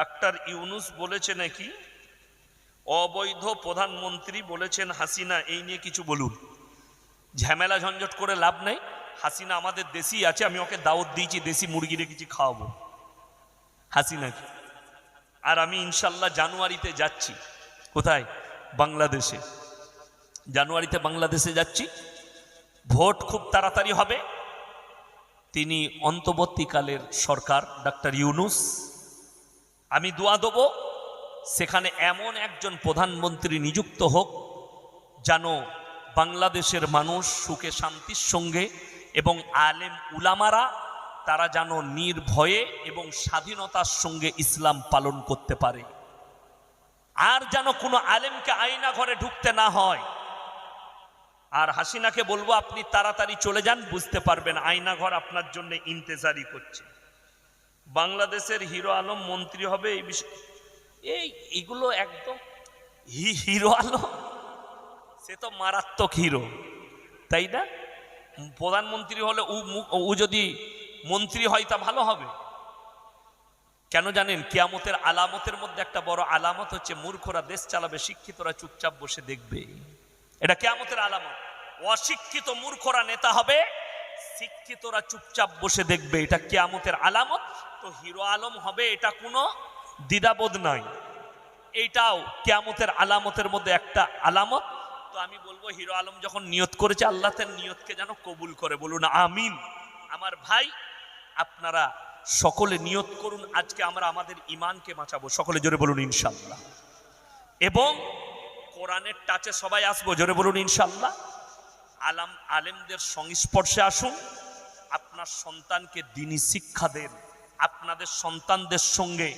Doctor Yunus বলেছে নাকি অবৈধ প্রধানমন্ত্রী বলেছেন হাসিনা, এই নিয়ে কিছু বলুন। ঝামেলা ঝঞ্ঝট করে লাভ নেই। হাসিনা আমাদের দেশি আছে, আমি ওকে দাওয়াত দিয়েছি, দেশি মুরগি রেখেছি, খাওয়াবো হাসিনাকে। আর আমি ইনশাল্লাহ জানুয়ারিতে যাচ্ছি। কোথায়? বাংলাদেশে। জানুয়ারিতে বাংলাদেশে যাচ্ছি। ভোট খুব তাড়াতাড়ি হবে। তিনি অন্তর্বর্তীকালের সরকার ডাক্তার ইউনুস, আমি দোয়া দেব সেখানে এমন একজন প্রধানমন্ত্রী নিযুক্ত হোক যেন বাংলাদেশের মানুষ সুখে শান্তির সঙ্গে এবং আলেম উলামারা তারা যেন নির্ভয়ে এবং স্বাধীনতার সঙ্গে ইসলাম পালন করতে পারে। আর যেন কোনো আলেমকে আয়না ঘরে ঢুকতে না হয়। আর হাসিনাকে বলবো আপনি তাড়াতাড়ি চলে যান, বুঝতে পারবেন আয়না ঘর আপনার জন্য ইন্তেজারি করছে। বাংলাদেশের হিরো আলম মন্ত্রী হবে, এই বিষয় এইগুলো একদম হিরো আলম, সে তো মারাত্মক হিরো, তাই না? প্রধানমন্ত্রী হলে ও যদি মন্ত্রী হয় তা ভালো হবে। কেন জানেন? কিয়ামতের আলামতের মধ্যে একটা বড় আলামত হচ্ছে মূর্খরা দেশ চালাবে, শিক্ষিতরা চুপচাপ বসে দেখবে। এটা কিয়ামতের আলামত। অশিক্ষিত মূর্খরা নেতা হবে, শিক্ষিতরা চুপচাপ বসে দেখবে, এটা কিয়ামতের আলামত। তো হিরো আলম হবে, এটা কোনো দ্বিধাবোধ নাই, এইটাও কিয়ামতের আলামতের মধ্যে একটা আলামত। তো আমি বলবো হিরো আলম যখন নিয়ত করেছে, আল্লাহ তার নিয়তকে যেন কবুল করে, বলুন আমিন। আমার ভাই, আপনারা সকলে নিয়ত করুন, আজকে আমরা আমাদের ইমানকে বাঁচাবো, সকলে জোরে বলুন ইনশাআল্লাহ। এবং কোরআনের টাচে সবাই আসবো, জোরে বলুন ইনশাআল্লাহ। আলেমদের সংস্পর্শে আসুন, আপনার সন্তানকে দ্বীনি শিক্ষা দেন, আপনাদের সন্তানদের সঙ্গে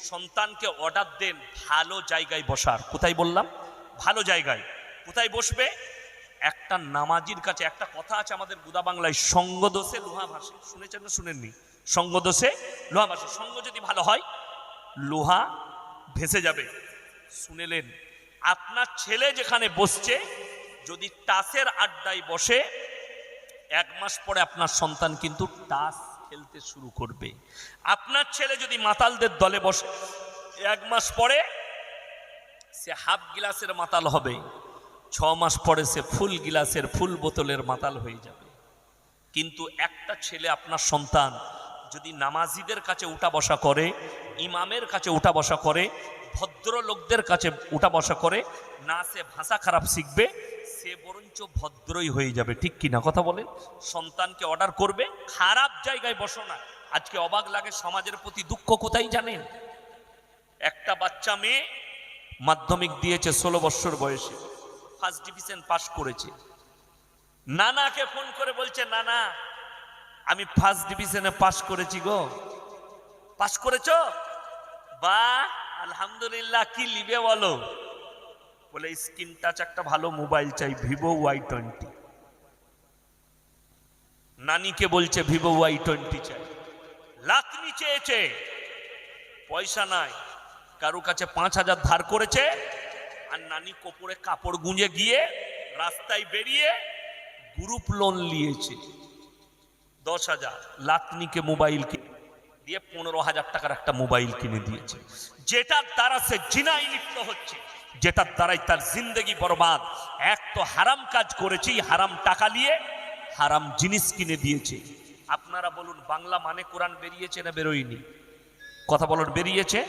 সন্তানকে অর্ডার দেন ভালো জায়গায় বসার। কোথায় বললাম? ভালো জায়গায়। কোথায় বসবে? একটা নামাজির কাছে। একটা কথা আছে আমাদের বুদা বাংলায়, সঙ্গ দোষে লোহা ভাসে, শুনেছেন না শুনেননি? সঙ্গ দোষে লোহা ভাসে। সঙ্গ যদি ভালো হয় লোহা ভেসে যাবে। শুনেলেন? আপনার ছেলে যেখানে বসছে, যদি তাসের আড্ডায় বসে, 1 মাস পরে আপনার সন্তান কিন্তু তাস খেলতে শুরু করবে। আপনার ছেলে যদি মাতালদের দলে বসে, 1 মাস পরে সে হাফ গিলাসের মাতাল হবে, 6 মাস পরে সে ফুল গিলাসের, ফুল বোতলের মাতাল হয়ে যাবে। কিন্তু একটা ছেলে, আপনার সন্তান যদি নামাজিদের কাছে উঠা বসা করে, ইমামের কাছে উঠা বসা করে, ভদ্রলোকদের কাছে উঠা বসা করে, না সে ভাষা খারাপ শিখবে, সে বরঞ্চ ভদ্রই হয়ে যাবে। ঠিক কিনা কথা বলেন? সন্তানকে অর্ডার করবে, খারাপ জায়গায় বসো না। আজকে অবাক লাগে, সমাজের প্রতি দুঃখ কোথায় জানেন? একটা বাচ্চা মেয়ে মাধ্যমিক দিয়েছে 16 বছর বয়সে, ফার্স্ট ডিভিশন পাস করেছে। নানাকে ফোন করে বলছে, নানা আমি ফার্স্ট ডিভিশনে পাস করেছি গো। পাস করেছো? বাহ, আলহামদুলিল্লাহ। কি লিবে বলো? বলে স্ক্রিন টাচ একটা ভালো মোবাইল চাই, ভিভো Y20। নানিকে বলছে ভিভো Y20 চাই। লাতনি চেয়েছে, পয়সা নাই, কারো কাছে 5000 ধার করেছে, আর নানি কোপরে কাপড় গুঁজে গিয়ে রাস্তায় বেরিয়ে গ্রুপ লোন নিয়েছে 10,000। লাতনিকে মোবাইল দিয়ে 15,000 টাকার একটা মোবাইল কিনে দিয়েছে, যেটার দ্বারা সে জিনায় লিপ্ত হচ্ছে, যেটার দ্বারাই তার জিন্দগি বরবাদ। এক তো হারাম কাজ করেছি, হারাম টাকা নিয়ে হারাম জিনিস কিনে দিয়েছে। আপনারা বলুন, বাংলা মানে কোরআন বেরিয়েছে না বেরোয়নি? কথা বলুন, বেরিয়েছে।